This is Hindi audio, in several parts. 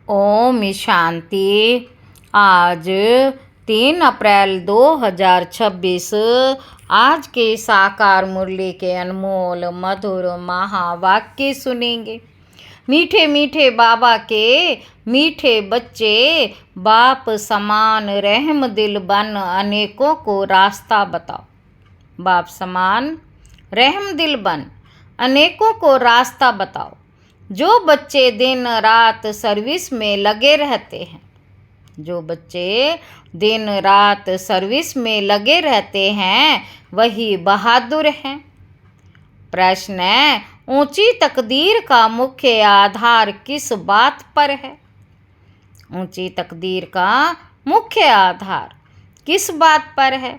ओम शांति। आज 3 अप्रैल 2026 आज के साकार मुरली के अनमोल मधुर महावाक्य सुनेंगे। मीठे मीठे बाबा के मीठे बच्चे, बाप समान रहम दिल बन अनेकों को रास्ता बताओ। बाप समान रहम दिल बन अनेकों को रास्ता बताओ। जो बच्चे दिन रात सर्विस में लगे रहते हैं, जो बच्चे दिन रात सर्विस में लगे रहते हैं, वही बहादुर हैं। प्रश्न है, ऊंची तकदीर का मुख्य आधार किस बात पर है? ऊंची तकदीर का मुख्य आधार किस बात पर है?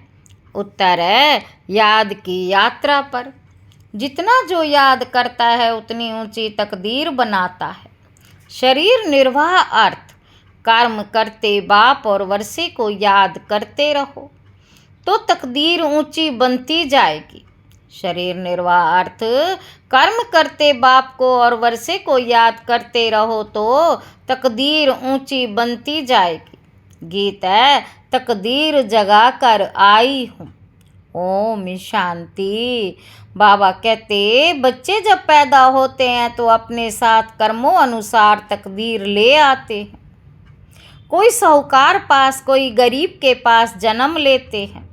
उत्तर है, याद की यात्रा पर। जितना जो याद करता है उतनी ऊंची तकदीर बनाता है। शरीर निर्वाह अर्थ कर्म करते बाप और वर्षे को याद करते रहो तो तकदीर ऊंची बनती जाएगी। शरीर निर्वाह अर्थ कर्म करते बाप को और वर्षे को याद करते रहो तो तकदीर ऊंची बनती जाएगी। गीत है, तकदीर जगा कर आई हूँ। ओम शांति। बाबा कहते, बच्चे जब पैदा होते हैं तो अपने साथ कर्मों अनुसार तकदीर ले आते हैं। कोई साहूकार पास, कोई गरीब के पास जन्म लेते हैं।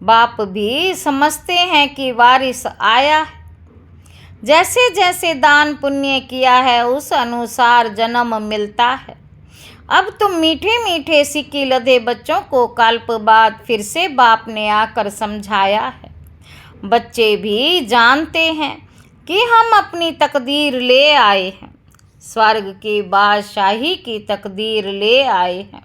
बाप भी समझते हैं कि वारिस आया है। जैसे जैसे दान पुण्य किया है उस अनुसार जन्म मिलता है। अब तुम मीठे मीठे सिक्की लदे बच्चों को कल्प बाद फिर से बाप ने आकर समझाया है। बच्चे भी जानते हैं कि हम अपनी तकदीर ले आए हैं। स्वर्ग की बादशाही की तकदीर ले आए हैं।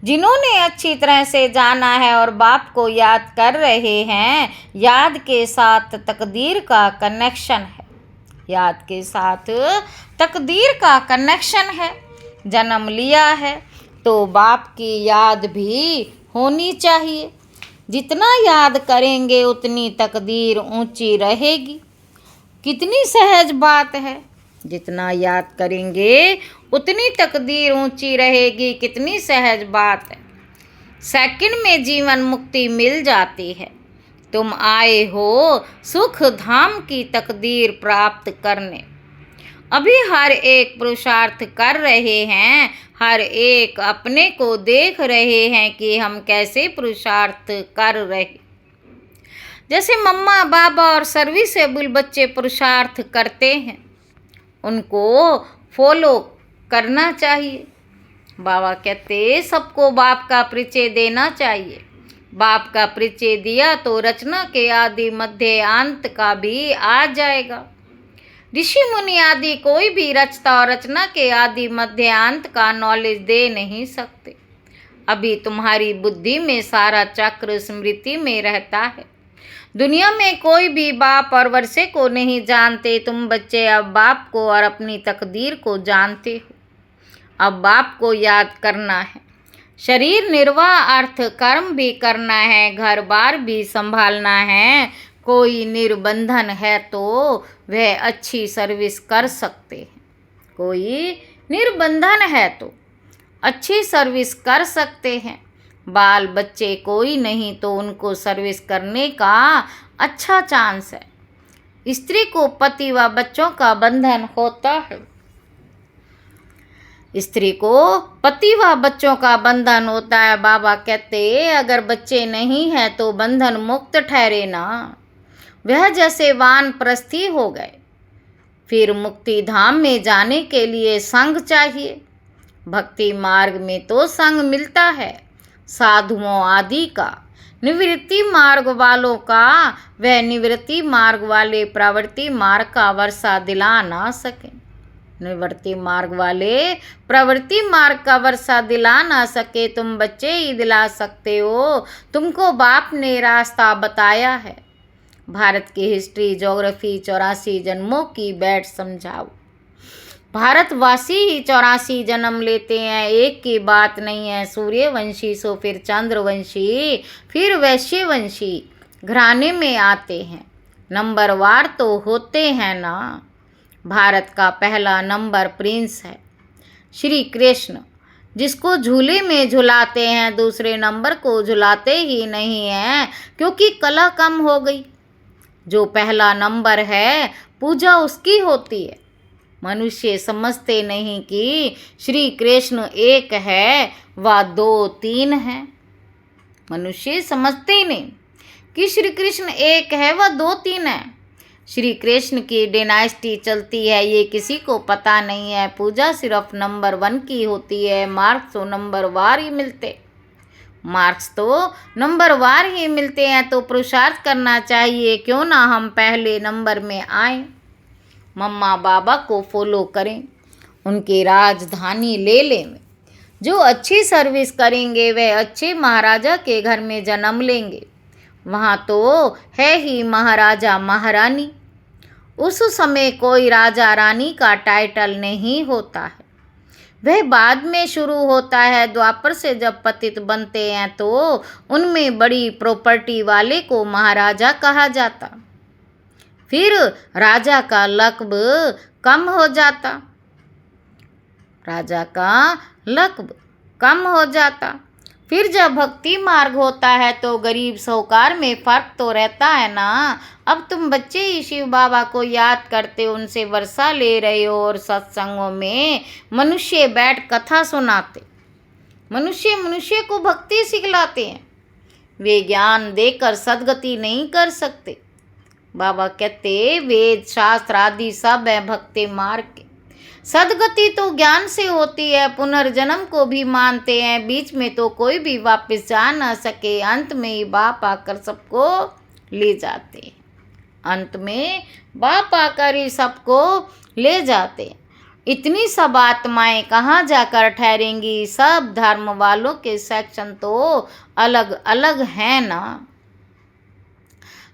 जिन्होंने अच्छी तरह से जाना है और बाप को याद कर रहे हैं, याद के साथ तकदीर का कनेक्शन है। याद के साथ तकदीर का कनेक्शन है। जन्म लिया है तो बाप की याद भी होनी चाहिए। जितना याद करेंगे उतनी तकदीर ऊंची रहेगी। कितनी सहज बात है। जितना याद करेंगे उतनी तकदीर ऊंची रहेगी। कितनी सहज बात है। सेकंड में जीवन मुक्ति मिल जाती है। तुम आए हो सुख धाम की तकदीर प्राप्त करने। अभी हर एक पुरुषार्थ कर रहे हैं। हर एक अपने को देख रहे हैं कि हम कैसे पुरुषार्थ कर रहे। जैसे मम्मा बाबा और सर्विसेबल बच्चे पुरुषार्थ करते हैं, उनको फॉलो करना चाहिए। बाबा कहते, सबको बाप का परिचय देना चाहिए। बाप का परिचय दिया तो रचना के आदि मध्य अंत का भी आ जाएगा। ऋषि मुनि आदि कोई भी रचता और रचना के आदि मध्य अंत का नॉलेज दे नहीं सकते। अभी तुम्हारी बुद्धि में सारा चक्र स्मृति में रहता है। दुनिया में कोई भी बाप और वर्षे को नहीं जानते। तुम बच्चे अब बाप को और अपनी तकदीर को जानते हो। अब बाप को याद करना है। शरीर निर्वाह अर्थ कर्म भी करना है, घर बार भी संभालना है। कोई निर्बंधन है तो वह अच्छी सर्विस कर सकते हैं। कोई निर्बंधन है तो अच्छी सर्विस कर सकते हैं। बाल बच्चे कोई नहीं तो उनको सर्विस करने का अच्छा चांस है। स्त्री को पति व बच्चों का बंधन होता है। स्त्री को पति व बच्चों का बंधन होता है। बाबा कहते, अगर बच्चे नहीं हैं तो बंधन मुक्त ठहरे ना। वह जैसे वानप्रस्थी हो गए। फिर मुक्ति धाम में जाने के लिए संग चाहिए। भक्ति मार्ग में तो संग मिलता है, साधुओं आदि का। निवृत्ति मार्ग वालों का वह निवृत्ति मार्ग वाले प्रवृत्ति मार्ग का वर्षा दिला ना सके। निवृत्ति मार्ग वाले प्रवृत्ति मार्ग का वर्षा दिला ना सके। तुम बच्चे ही दिला सकते हो। तुमको बाप ने रास्ता बताया है। भारत की हिस्ट्री ज्योग्राफी 84 जन्मों की बैठ समझाओ। भारतवासी ही 84 जन्म लेते हैं, एक की बात नहीं है। सूर्यवंशी सो फिर चंद्रवंशी फिर वैश्यवंशी घराने में आते हैं। नंबरवार तो होते हैं ना। भारत का पहला नंबर प्रिंस है। श्री कृष्ण, जिसको झूले में झुलाते हैं दूसरे नंबर को झुलाते ही नहीं हैं, क्योंकि कला कम हो गई। जो पहला नंबर है पूजा उसकी होती है। मनुष्य समझते नहीं कि श्री कृष्ण एक है व दो तीन है। मनुष्य समझते ही नहीं कि श्री कृष्ण एक है व दो तीन है। श्री कृष्ण की डिनाइस्टी चलती है, ये किसी को पता नहीं है। पूजा सिर्फ नंबर 1 की होती है। मार्क्स तो नंबर वार ही मिलते हैं। तो पुरुषार्थ करना चाहिए, क्यों ना हम पहले नंबर में आए। मम्मा बाबा को फॉलो करें, उनकी राजधानी ले लें। जो अच्छी सर्विस करेंगे वे अच्छे महाराजा के घर में जन्म लेंगे। वहाँ तो है ही महाराजा महारानी। उस समय कोई राजा रानी का टाइटल नहीं होता है, वह बाद में शुरू होता है। द्वापर से जब पतित बनते हैं तो उनमें बड़ी प्रॉपर्टी वाले को महाराजा कहा जाता। फिर राजा का लक़्ब कम हो जाता। फिर जब भक्ति मार्ग होता है तो गरीब साहूकार में फ़र्क तो रहता है ना। अब तुम बच्चे ही शिव बाबा को याद करते, उनसे वर्षा ले रहे हो और सत्संगों में मनुष्य बैठ कथा सुनाते। मनुष्य को भक्ति सिखलाते हैं। वे ज्ञान देकर सद्गति नहीं कर सकते। बाबा कहते वेद शास्त्र आदि सब है भक्ति मार्ग के। सद्गति तो ज्ञान से होती है। पुनर्जन्म को भी मानते हैं, बीच में तो कोई भी वापस जा ना सके। अंत में ही बाप आकर सबको ले जाते हैं। इतनी सब आत्माएं कहाँ जाकर ठहरेंगी। सब धर्म वालों के सेक्शन तो अलग अलग हैं ना।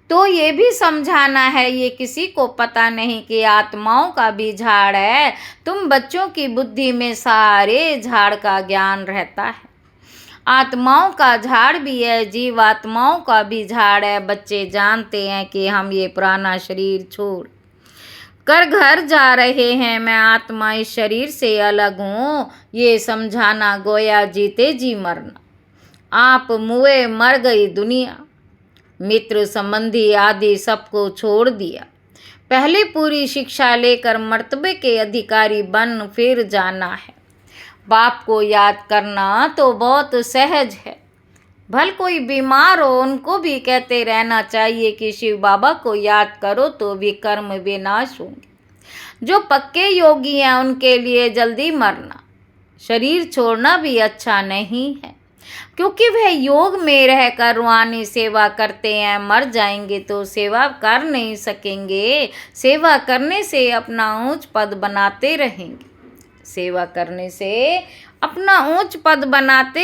तो ये भी समझाना है, ये किसी को पता नहीं कि आत्माओं का भी झाड़ है। तुम बच्चों की बुद्धि में सारे झाड़ का ज्ञान रहता है। आत्माओं का झाड़ भी है, जीवात्माओं का भी झाड़ है। बच्चे जानते हैं कि हम ये पुराना शरीर छोड़ कर घर जा रहे हैं। मैं आत्मा इस शरीर से अलग हूँ, ये समझाना गोया जीते जी मरना। आप मुए मर गई दुनिया, मित्र संबंधी आदि सबको छोड़ दिया। पहले पूरी शिक्षा लेकर मर्तबे के अधिकारी बन फिर जाना है। बाप को याद करना तो बहुत सहज है। भल कोई बीमार हो उनको भी कहते रहना चाहिए कि शिव बाबा को याद करो तो विकर्म विनाश होंगे। जो पक्के योगी हैं उनके लिए जल्दी मरना, शरीर छोड़ना भी अच्छा नहीं है, क्योंकि वह योग में रहकर रूहानी सेवा करते हैं। मर जाएंगे तो सेवा कर नहीं सकेंगे। सेवा करने से अपना ऊंच पद बनाते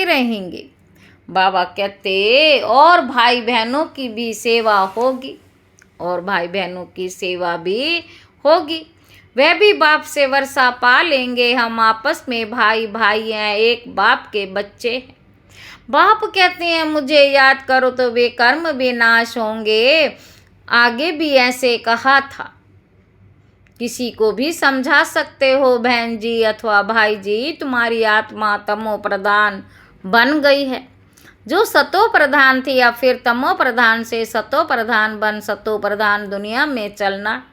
रहेंगे। बाबा कहते और भाई बहनों की भी सेवा होगी, वह भी बाप से वर्षा पा लेंगे। हम आपस में भाई भाई हैं, एक बाप के बच्चे हैं। बाप कहते हैं मुझे याद करो तो वे कर्म विनाश होंगे। आगे भी ऐसे कहा था। किसी को भी समझा सकते हो बहन जी अथवा भाई जी, तुम्हारी आत्मा तमो प्रधान बन गई है। जो सतो प्रधान थी या फिर तमो प्रधान से सतो प्रधान बन सतो प्रधान दुनिया में चलना है।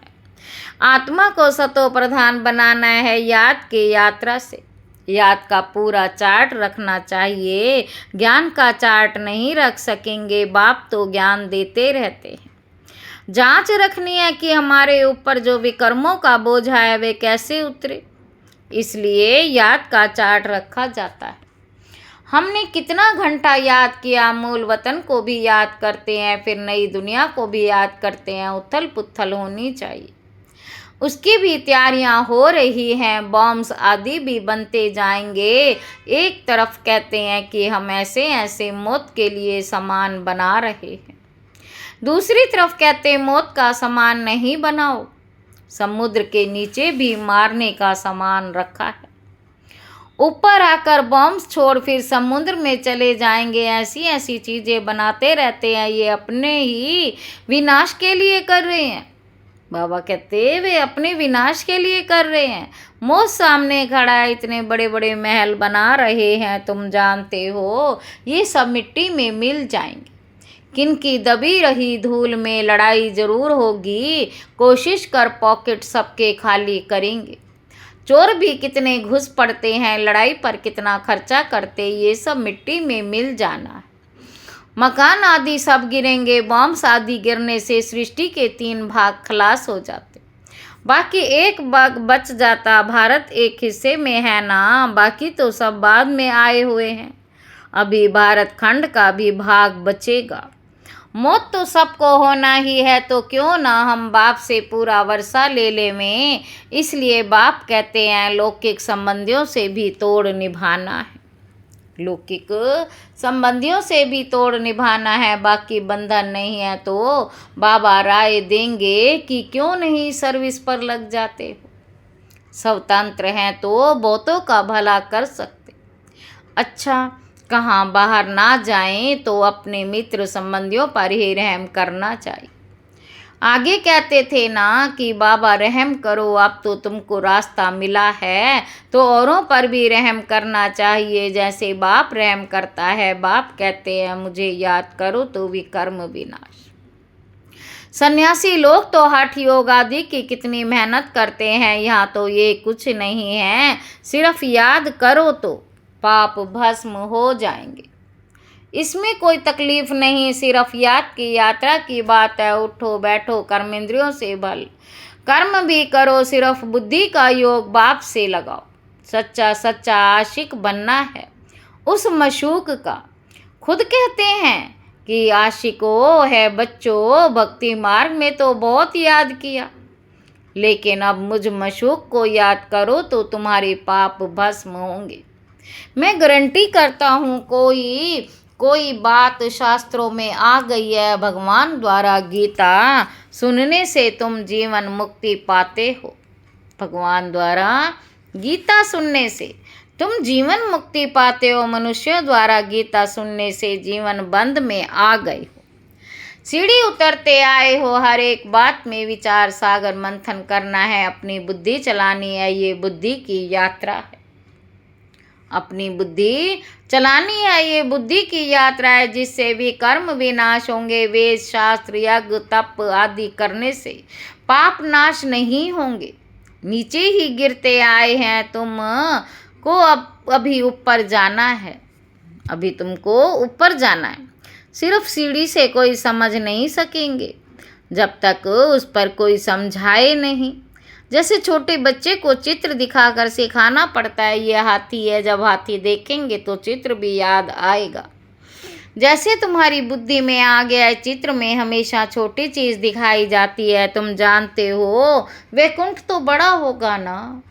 आत्मा को सतो प्रधान बनाना है याद की यात्रा से। याद का पूरा चार्ट रखना चाहिए, ज्ञान का चार्ट नहीं रख सकेंगे। बाप तो ज्ञान देते रहते हैं। जांच रखनी है कि हमारे ऊपर जो विकर्मों का बोझ है वे कैसे उतरे, इसलिए याद का चार्ट रखा जाता है। हमने कितना घंटा याद किया। मूल वतन को भी याद करते हैं, फिर नई दुनिया को भी याद करते हैं। उथल पुथल होनी चाहिए, उसकी भी तैयारियां हो रही हैं। बॉम्ब्स आदि भी बनते जाएंगे। एक तरफ कहते हैं कि हम ऐसे ऐसे मौत के लिए सामान बना रहे हैं, दूसरी तरफ कहते हैं मौत का सामान नहीं बनाओ। समुद्र के नीचे भी मारने का सामान रखा है। ऊपर आकर बॉम्ब्स छोड़ फिर समुद्र में चले जाएंगे। ऐसी ऐसी चीज़ें बनाते रहते हैं, ये अपने ही विनाश के लिए कर रहे हैं। बाबा कहते वे अपने विनाश के लिए कर रहे हैं। मौत सामने खड़ा है, इतने बड़े बड़े महल बना रहे हैं, तुम जानते हो ये सब मिट्टी में मिल जाएंगे। किनकी दबी रही धूल में लड़ाई जरूर होगी, कोशिश कर पॉकेट सबके खाली करेंगे। चोर भी कितने घुस पड़ते हैं, लड़ाई पर कितना खर्चा करते, ये सब मिट्टी में मिल जाना है। मकान आदि सब गिरेंगे, बॉम्ब आदि गिरने से सृष्टि के 3 भाग खलास हो जाते, बाकी एक भाग बच जाता। भारत एक हिस्से में है ना, बाकी तो सब बाद में आए हुए हैं। अभी भारत खंड का भी भाग बचेगा। मौत तो सबको होना ही है, तो क्यों ना हम बाप से पूरा वर्षा ले लें। इसलिए बाप कहते हैं लौकिक संबंधियों से भी तोड़ निभाना है, लौकिक संबंधियों से भी तोड़ निभाना है, बाकी बंधन नहीं है। तो बाबा राय देंगे कि क्यों नहीं सर्विस पर लग जाते हो, स्वतंत्र हैं तो बहुतों का भला कर सकते। अच्छा, कहाँ बाहर ना जाएं तो अपने मित्र संबंधियों पर ही रहम करना चाहिए। आगे कहते थे ना कि बाबा रहम करो, अब तो तुमको रास्ता मिला है तो औरों पर भी रहम करना चाहिए, जैसे बाप रहम करता है। बाप कहते हैं मुझे याद करो तो विकर्म विनाश। सन्यासी लोग तो हठ योग आदि की कितनी मेहनत करते हैं, यहाँ तो ये कुछ नहीं है, सिर्फ याद करो तो पाप भस्म हो जाएंगे। इसमें कोई तकलीफ नहीं, सिर्फ याद की यात्रा की बात है। उठो बैठो कर्मेंद्रियों से भल, कर्म भी करो, सिर्फ बुद्धि का योग बाप से लगाओ। सच्चा सच्चा आशिक बनना है उस मशूक का। खुद कहते हैं कि आशिको है बच्चों, भक्ति मार्ग में तो बहुत याद किया, लेकिन अब मुझ मशूक को याद करो तो तुम्हारे पाप भस्म होंगे। मैं गारंटी करता हूँ कोई बात शास्त्रों में आ गई है, भगवान द्वारा गीता सुनने से तुम जीवन मुक्ति पाते हो। भगवान द्वारा गीता सुनने से तुम जीवन मुक्ति पाते हो। मनुष्यों द्वारा गीता सुनने से जीवन बंध में आ गए हो, सीढ़ी उतरते आए हो। हर एक बात में विचार सागर मंथन करना है, अपनी बुद्धि चलानी है, ये बुद्धि की यात्रा है। अपनी बुद्धि चलानी है, ये बुद्धि की यात्रा है, जिससे भी कर्म विनाश होंगे। वेद शास्त्र यज्ञ तप आदि करने से पाप नाश नहीं होंगे, नीचे ही गिरते आए हैं। तुम को अभी ऊपर जाना है, अभी तुमको ऊपर जाना है। सिर्फ सीढ़ी से कोई समझ नहीं सकेंगे जब तक उस पर कोई समझाए नहीं। जैसे छोटे बच्चे को चित्र दिखाकर सिखाना पड़ता है, ये हाथी है, जब हाथी देखेंगे तो चित्र भी याद आएगा। जैसे तुम्हारी बुद्धि में आ गया है, चित्र में हमेशा छोटी चीज़ दिखाई जाती है। तुम जानते हो वैकुंठ तो बड़ा होगा ना,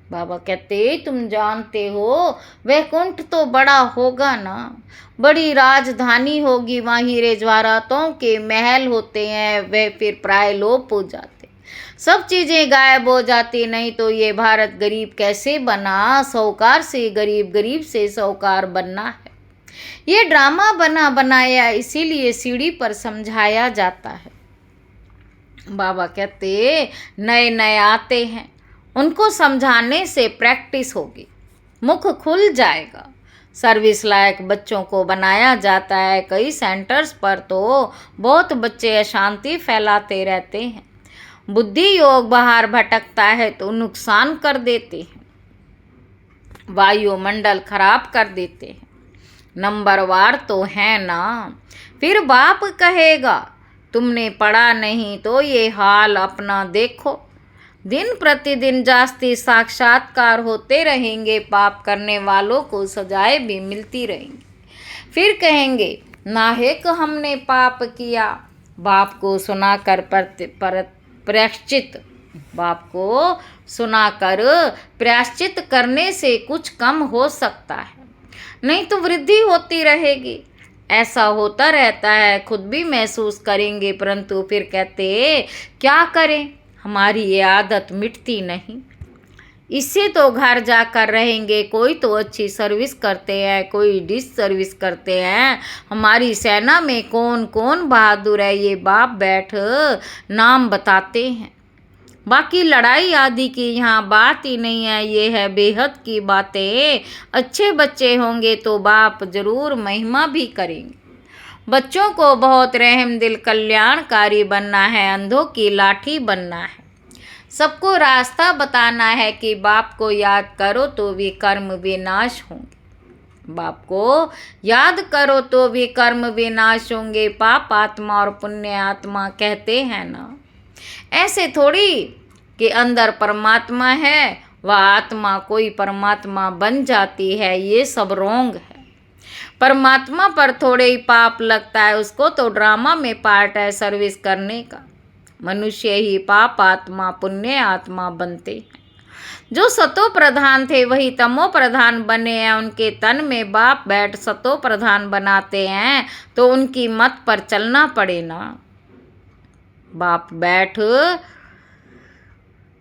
बाबा कहते तुम जानते हो वैकुंठ तो बड़ा होगा ना, बड़ी राजधानी होगी, वहाँ हीरे जवाहरातों के महल होते हैं, वे फिर प्राय लोप हो जाते, सब चीज़ें गायब हो जाती। नहीं तो ये भारत गरीब कैसे बना, साहूकार से गरीब, गरीब से साहूकार बनना है। ये ड्रामा बना बनाया, इसीलिए सीढ़ी पर समझाया जाता है। बाबा कहते नए नए आते हैं, उनको समझाने से प्रैक्टिस होगी, मुख खुल जाएगा। सर्विस लायक बच्चों को बनाया जाता है। कई सेंटर्स पर तो बहुत बच्चे अशांति फैलाते रहते हैं। बुद्धि योग बाहर भटकता है तो नुकसान कर देते हैं, वायुमंडल खराब कर देते हैं। नंबरवार तो है ना। फिर बाप कहेगा तुमने पढ़ा नहीं, तो ये हाल अपना देखो। दिन प्रतिदिन जास्ती साक्षात्कार होते रहेंगे, पाप करने वालों को सजाएं भी मिलती रहेंगी। फिर कहेंगे नाहेक हमने पाप किया। बाप को सुनाकर प्रायश्चित, बाप को सुनाकर प्रायश्चित करने से कुछ कम हो सकता है, नहीं तो वृद्धि होती रहेगी। ऐसा होता रहता है, खुद भी महसूस करेंगे, परंतु फिर कहते क्या करें, हमारी ये आदत मिटती नहीं। इससे तो घर जाकर रहेंगे। कोई तो अच्छी सर्विस करते हैं, कोई डिश सर्विस करते हैं। हमारी सेना में कौन कौन बहादुर है, ये बाप बैठ नाम बताते हैं। बाकी लड़ाई आदि की यहाँ बात ही नहीं है, ये है बेहद की बातें। अच्छे बच्चे होंगे तो बाप जरूर महिमा भी करेंगे। बच्चों को बहुत रहम दिल कल्याणकारी बनना है, अंधों की लाठी बनना है। सबको रास्ता बताना है कि बाप को याद करो तो वे कर्म विनाश होंगे। बाप को याद करो तो वे कर्म विनाश होंगे। पाप आत्मा और पुण्य आत्मा कहते हैं ना, ऐसे थोड़ी कि अंदर परमात्मा है वह आत्मा कोई परमात्मा बन जाती है, ये सब रोंग है। परमात्मा पर थोड़े ही पाप लगता है, उसको तो ड्रामा में पार्ट है सर्विस करने का। मनुष्य ही पाप आत्मा पुण्य आत्मा बनते हैं। जो सतो प्रधान थे वही तमो प्रधान बने हैं। उनके तन में बाप बैठ सतो प्रधान बनाते हैं तो उनकी मत पर चलना पड़े ना। बाप बैठ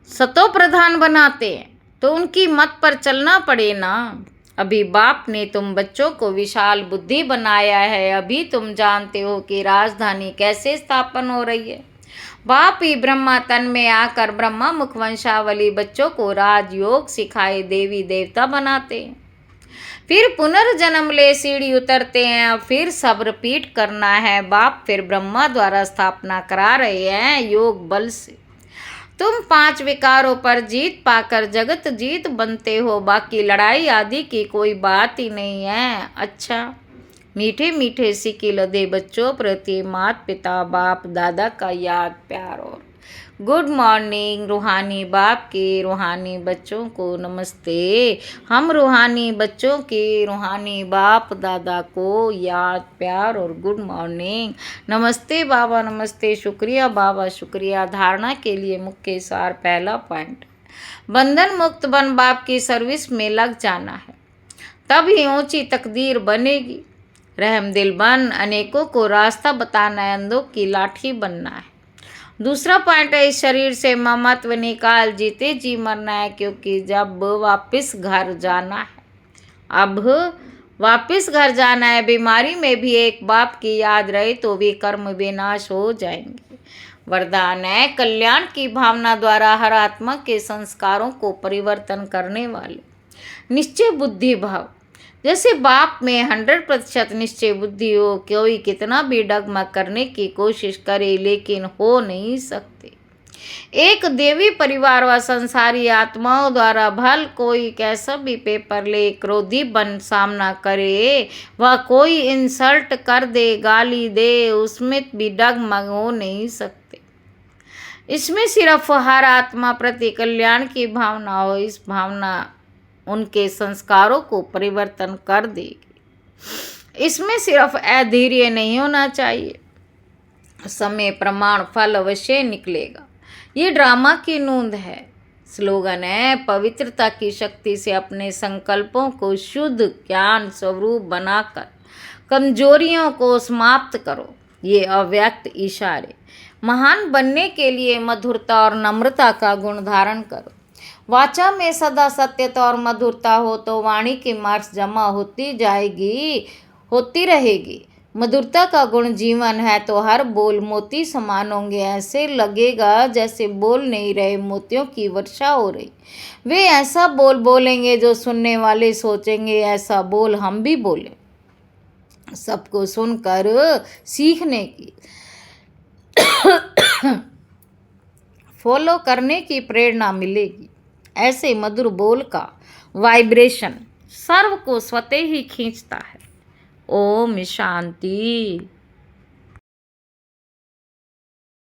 सतो प्रधान बनाते हैं तो उनकी मत पर चलना पड़े ना। अभी बाप ने तुम बच्चों को विशाल बुद्धि बनाया है। अभी तुम जानते हो कि राजधानी कैसे स्थापन हो रही है। बाप ही ब्रह्मा तन में आकर ब्रह्मा मुख वंशावली बच्चों को राजयोग सिखाए देवी देवता बनाते हैं। फिर पुनर्जन्म ले सीढ़ी उतरते हैं। अब फिर सब रिपीट करना है। बाप फिर ब्रह्मा द्वारा स्थापना करा रहे हैं योग बल से। तुम 5 विकारों पर जीत पाकर जगत जीत बनते हो। बाकी लड़ाई आदि की कोई बात ही नहीं है। अच्छा, मीठे मीठे सिक्के लदे बच्चों प्रति माता पिता बाप दादा का याद प्यार और गुड मॉर्निंग। रूहानी बाप के रूहानी बच्चों को नमस्ते। हम रूहानी बच्चों के रूहानी बाप दादा को याद प्यार और गुड मॉर्निंग। नमस्ते बाबा, नमस्ते, शुक्रिया बाबा, शुक्रिया। धारणा के लिए मुख्य सार पहला पॉइंट, बंधन मुक्त बन बाप की सर्विस में लग जाना है, तभी ऊंची तकदीर बनेगी। रहम दिल बन अनेकों को रास्ता बताना है, अंधों की लाठी बनना है। दूसरा पॉइंट है, इस शरीर से ममत्व निकाल जीते जी मरना है, क्योंकि जब वापस घर जाना है, अब वापस घर जाना है। बीमारी में भी एक बाप की याद रहे तो वे कर्म विनाश हो जाएंगे। वरदान है, कल्याण की भावना द्वारा हर आत्मा के संस्कारों को परिवर्तन करने वाले निश्चय बुद्धि भाव। जैसे बाप में 100% निश्चय बुद्धि हो, कोई कितना भी डगमग करने की कोशिश करे लेकिन हो नहीं सकते। एक देवी परिवार व संसारी आत्माओं द्वारा भल कोई कैसा भी पेपर ले क्रोधी बन सामना करे, वह कोई इंसल्ट कर दे गाली दे, उसमें भी डगमग हो नहीं सकते। इसमें सिर्फ हर आत्मा प्रति कल्याण की भावना हो। इस भावना उनके संस्कारों को परिवर्तन कर देगी। इसमें सिर्फ अधैर्य नहीं होना चाहिए, समय प्रमाण फल अवश्य निकलेगा। ये ड्रामा की नूंद है। स्लोगन है, पवित्रता की शक्ति से अपने संकल्पों को शुद्ध ज्ञान स्वरूप बनाकर कमजोरियों को समाप्त करो। ये अव्यक्त इशारे। महान बनने के लिए मधुरता और नम्रता का गुण धारण करो। वाचा में सदा सत्यता और मधुरता हो तो वाणी की मार्क्स जमा होती जाएगी, होती रहेगी। मधुरता का गुण जीवन है तो हर बोल मोती समान होंगे। ऐसे लगेगा जैसे बोल नहीं रहे, मोतियों की वर्षा हो रही। वे ऐसा बोल बोलेंगे जो सुनने वाले सोचेंगे ऐसा बोल हम भी बोले। सबको सुनकर सीखने की फॉलो करने की प्रेरणा मिलेगी। ऐसे मधुर बोल का वाइब्रेशन सर्व को स्वतः ही खींचता है। ओम शांति।